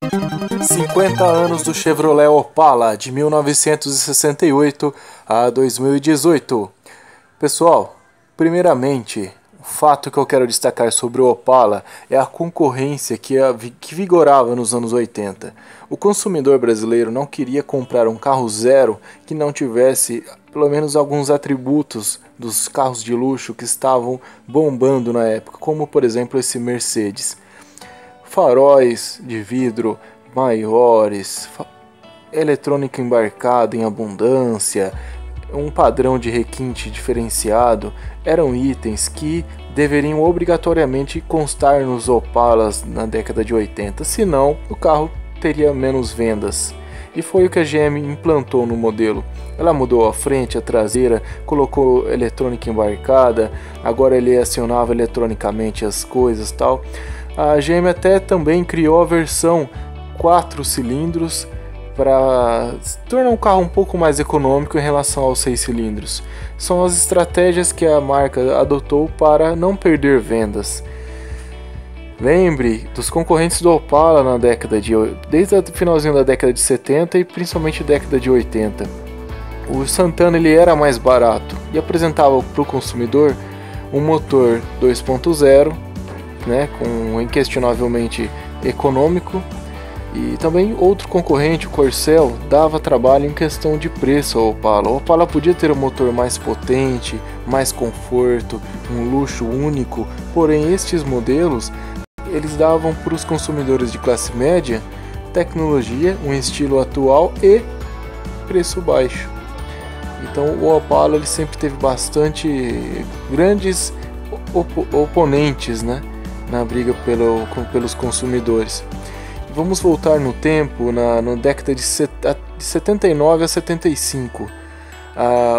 50 anos do Chevrolet Opala, de 1968 a 2018. Pessoal, primeiramente, o fato que eu quero destacar sobre o Opala é a concorrência que vigorava nos anos 80. O consumidor brasileiro não queria comprar um carro zero que não tivesse pelo menos alguns atributos dos carros de luxo que estavam bombando na época, como por exemplo esse Mercedes. Faróis de vidro maiores, eletrônica embarcada em abundância, um padrão de requinte diferenciado, eram itens que deveriam obrigatoriamente constar nos Opalas na década de 80, senão o carro teria menos vendas. E foi o que a GM implantou no modelo. Ela mudou a frente, a traseira, colocou eletrônica embarcada, agora ele acionava eletronicamente as coisas e tal. A GM até também criou a versão 4 cilindros para tornar um carro um pouco mais econômico em relação aos 6 cilindros. São as estratégias que a marca adotou para não perder vendas. Lembre dos concorrentes do Opala na desde o finalzinho da década de 70 e principalmente década de 80. O Santana ele era mais barato e apresentava para o consumidor um motor 2.0, né, com inquestionavelmente econômico. E também outro concorrente, o Corcel, dava trabalho em questão de preço ao Opala. O Opala podia ter um motor mais potente, mais conforto, um luxo único, porém estes modelos eles davam para os consumidores de classe média tecnologia, um estilo atual e preço baixo. Então o Opala ele sempre teve bastante grandes oponentes, né, na briga pelos consumidores. Vamos voltar no tempo, na década de 79 a 75,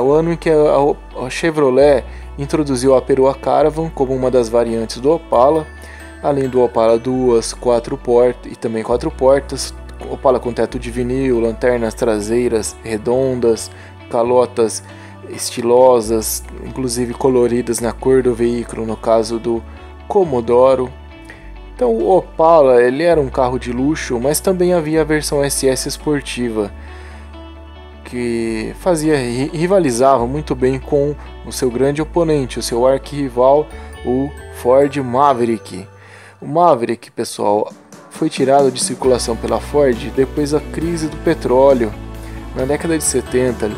o ano em que a Chevrolet introduziu a Peroa Caravan como uma das variantes do Opala, além do Opala 2, 4 portas e também 4 portas, Opala com teto de vinil, lanternas traseiras redondas, calotas estilosas, inclusive coloridas na cor do veículo, no caso do Commodoro. Então o Opala ele era um carro de luxo, mas também havia a versão SS esportiva, que rivalizava muito bem com o seu grande oponente, o seu arquirrival, o Ford Maverick. O Maverick, pessoal, foi tirado de circulação pela Ford depois da crise do petróleo. Na década de 70,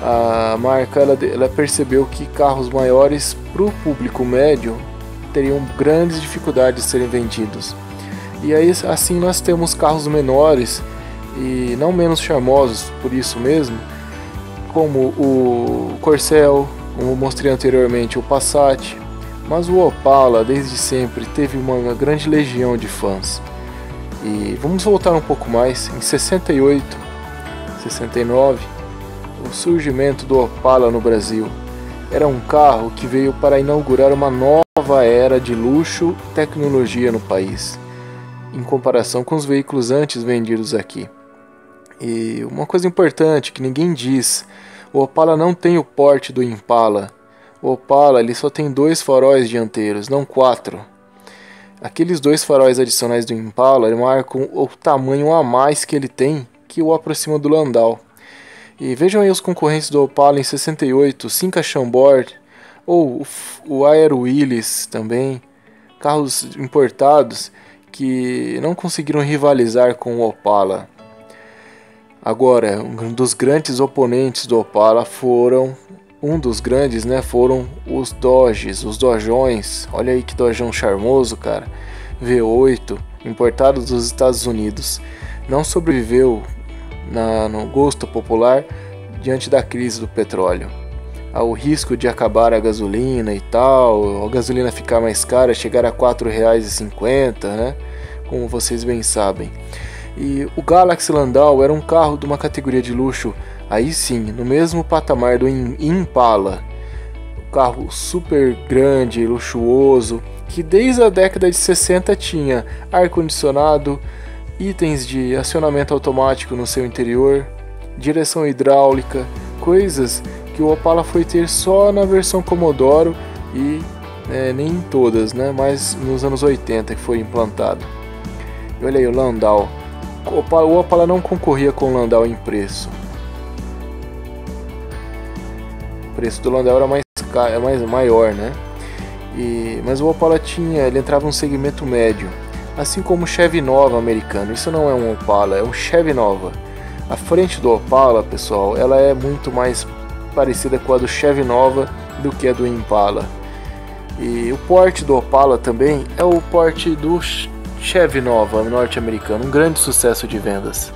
a marca ela percebeu que carros maiores para o público médio teriam grandes dificuldades de serem vendidos. E aí assim nós temos carros menores e não menos charmosos por isso mesmo, como o Corcel, como mostrei anteriormente, o Passat, mas o Opala desde sempre teve uma grande legião de fãs. E vamos voltar um pouco mais, em 68, 69, o surgimento do Opala no Brasil. Era um carro que veio para inaugurar uma nova era de luxo e tecnologia no país, em comparação com os veículos antes vendidos aqui. E uma coisa importante que ninguém diz, o Opala não tem o porte do Impala. O Opala ele só tem 2 faróis dianteiros, não 4. Aqueles 2 faróis adicionais do Impala marcam o tamanho a mais que ele tem, que o aproxima do Landau. E vejam aí os concorrentes do Opala em 68, Simca Chambord ou o Aero Willys também, carros importados que não conseguiram rivalizar com o Opala. Agora, um dos grandes oponentes do Opala foram os Dodges, os Dojões. Olha aí que Dojão charmoso, cara. V8, importado dos Estados Unidos. Não sobreviveu no gosto popular diante da crise do petróleo. Há o risco de acabar a gasolina e tal, a gasolina ficar mais cara, chegar a R$ 4,50, né? Como vocês bem sabem. E o Galaxy Landau era um carro de uma categoria de luxo, aí sim, no mesmo patamar do Impala. Um carro super grande, luxuoso, que desde a década de 60 tinha ar-condicionado, itens de acionamento automático no seu interior, direção hidráulica, coisas que o Opala foi ter só na versão Commodoro e nem em todas, né? Mas nos anos 80 que foi implantado. E olha aí o Landau, o Opala não concorria com o Landau em preço. O preço do Landau era maior, né? Mas o Opala ele entrava no segmento médio, assim como o Chevy Nova americano. Isso não é um Opala, é um Chevy Nova. A frente do Opala, pessoal, ela é muito mais parecida com a do Chevy Nova do que a do Impala. E o porte do Opala também é o porte do Chevy Nova norte-americano, um grande sucesso de vendas.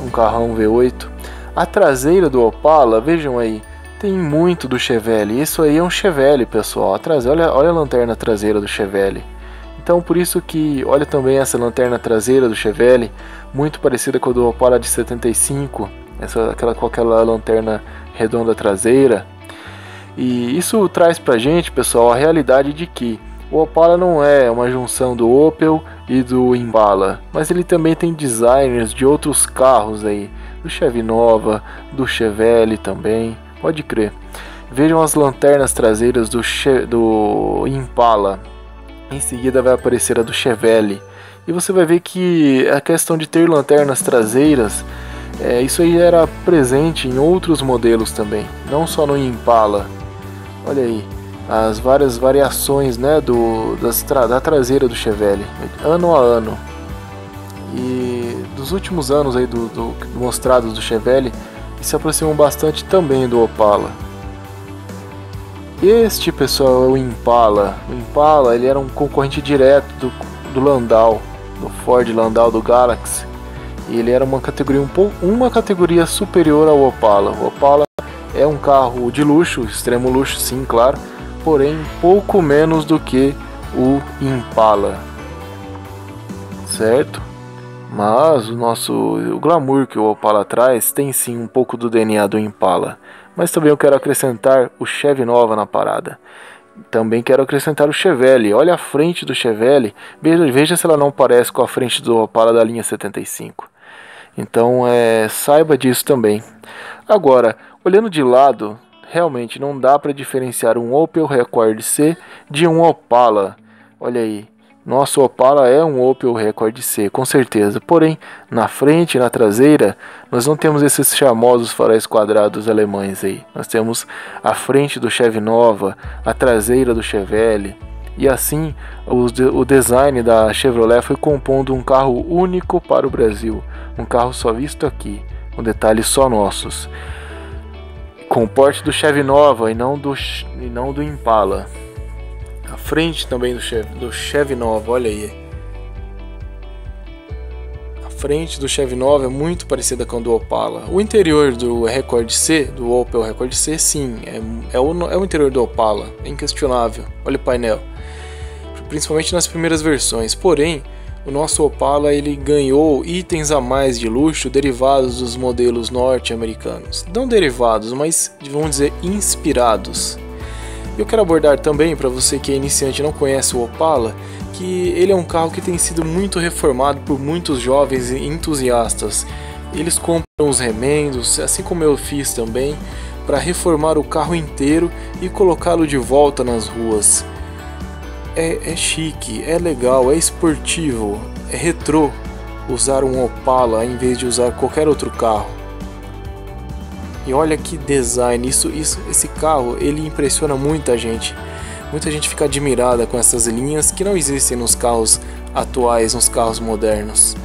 Um carrão V8. A traseira do Opala, vejam aí, tem muito do Chevelle. Isso aí é um Chevelle, pessoal. Olha a lanterna traseira do Chevelle. Então por isso que, olha também essa lanterna traseira do Chevelle, muito parecida com a do Opala de 75, com aquela lanterna redonda traseira. E isso traz pra gente, pessoal, a realidade de que o Opala não é uma junção do Opel e do Impala, mas ele também tem designers de outros carros aí, do Chevy Nova, do Chevelle também, pode crer. Vejam as lanternas traseiras do Impala. Em seguida vai aparecer a do Chevelle. E você vai ver que a questão de ter lanternas traseiras, isso aí era presente em outros modelos também, não só no Impala. Olha aí, as várias variações, né, da traseira do Chevelle, ano a ano. E dos últimos anos aí mostrados do Chevelle, se aproximam bastante também do Opala. Este, pessoal, é o Impala. O Impala, ele era um concorrente direto do Landau, do Ford Landau, do Galaxy. E ele era uma categoria superior ao Opala. O Opala é um carro de luxo, extremo luxo, sim, claro, porém pouco menos do que o Impala, certo? Mas o glamour que o Opala traz tem sim um pouco do DNA do Impala. Mas também eu quero acrescentar o Chevy Nova na parada. Também quero acrescentar o Chevelle. Olha a frente do Chevelle, veja se ela não parece com a frente do Opala da linha 75. Então saiba disso também. Agora, olhando de lado, realmente não dá para diferenciar um Opel Rekord C de um Opala. Olha aí, nosso Opala é um Opel Rekord C, com certeza. Porém, na frente e na traseira, nós não temos esses charmosos faróis quadrados alemães aí. Nós temos a frente do Chevy Nova, a traseira do Chevelle. E assim, o design da Chevrolet foi compondo um carro único para o Brasil. Um carro só visto aqui, com detalhes só nossos. Com o porte do Chevy Nova e não do Impala. A frente também do Chevy Nova, olha aí. A frente do Chevy Nova é muito parecida com a do Opala. O interior do Rekord C, do Opel Rekord C, sim, é o interior do Opala, é inquestionável. Olha o painel, principalmente nas primeiras versões. Porém, o nosso Opala ele ganhou itens a mais de luxo derivados dos modelos norte-americanos. Não derivados, mas vamos dizer inspirados. Eu quero abordar também, para você que é iniciante e não conhece o Opala, que ele é um carro que tem sido muito reformado por muitos jovens entusiastas. Eles compram os remendos, assim como eu fiz também, para reformar o carro inteiro e colocá-lo de volta nas ruas. É chique, é legal, é esportivo, é retrô usar um Opala em vez de usar qualquer outro carro. E olha que design, esse carro ele impressiona muita gente. Muita gente fica admirada com essas linhas que não existem nos carros atuais, nos carros modernos.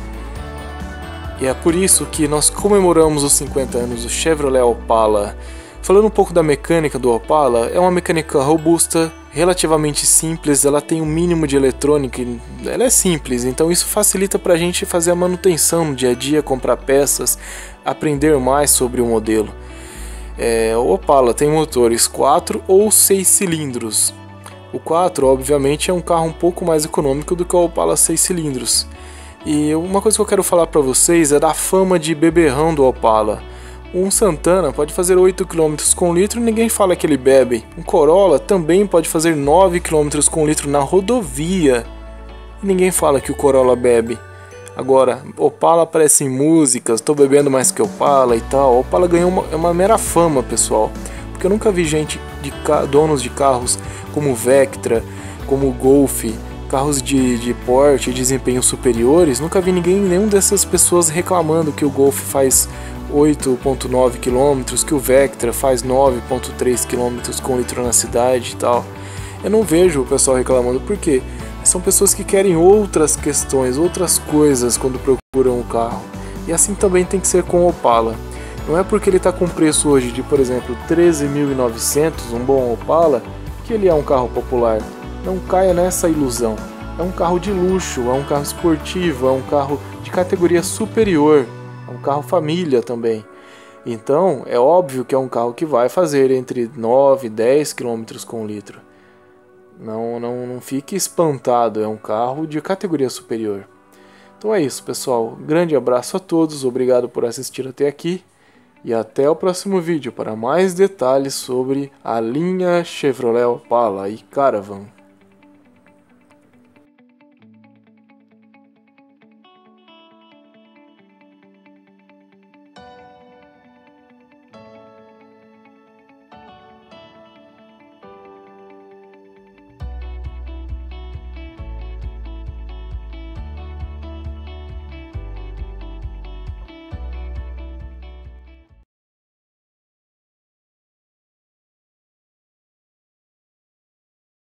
E é por isso que nós comemoramos os 50 anos do Chevrolet Opala. Falando um pouco da mecânica do Opala, é uma mecânica robusta, relativamente simples, ela tem um mínimo de eletrônica, ela é simples, então isso facilita para a gente fazer a manutenção no dia a dia, comprar peças, aprender mais sobre o modelo. O Opala tem motores 4 ou 6 cilindros. O 4, obviamente, é um carro um pouco mais econômico do que o Opala 6 cilindros. E uma coisa que eu quero falar para vocês é da fama de beberrão do Opala. Um Santana pode fazer 8 km com litro e ninguém fala que ele bebe. Um Corolla também pode fazer 9 km com litro na rodovia e ninguém fala que o Corolla bebe. Agora, Opala aparece em músicas, tô bebendo mais que Opala e tal. Opala ganhou uma mera fama, pessoal, porque eu nunca vi gente, donos de carros como Vectra, como Golf, carros de porte e desempenho superiores, nunca vi nenhum dessas pessoas reclamando que o Golf faz 8,9 km, que o Vectra faz 9,3 km com litro na cidade e tal. Eu não vejo o pessoal reclamando, porque são pessoas que querem outras questões, outras coisas quando procuram o carro. E assim também tem que ser com o Opala. Não é porque ele está com preço hoje de, por exemplo, 13.900, um bom Opala, que ele é um carro popular. Não caia nessa ilusão. É um carro de luxo, é um carro esportivo, é um carro de categoria superior, é um carro família também. Então, é óbvio que é um carro que vai fazer entre 9 e 10 km com litro. Não fique espantado, é um carro de categoria superior. Então é isso, pessoal. Grande abraço a todos, obrigado por assistir até aqui. E até o próximo vídeo para mais detalhes sobre a linha Chevrolet Opala e Caravan.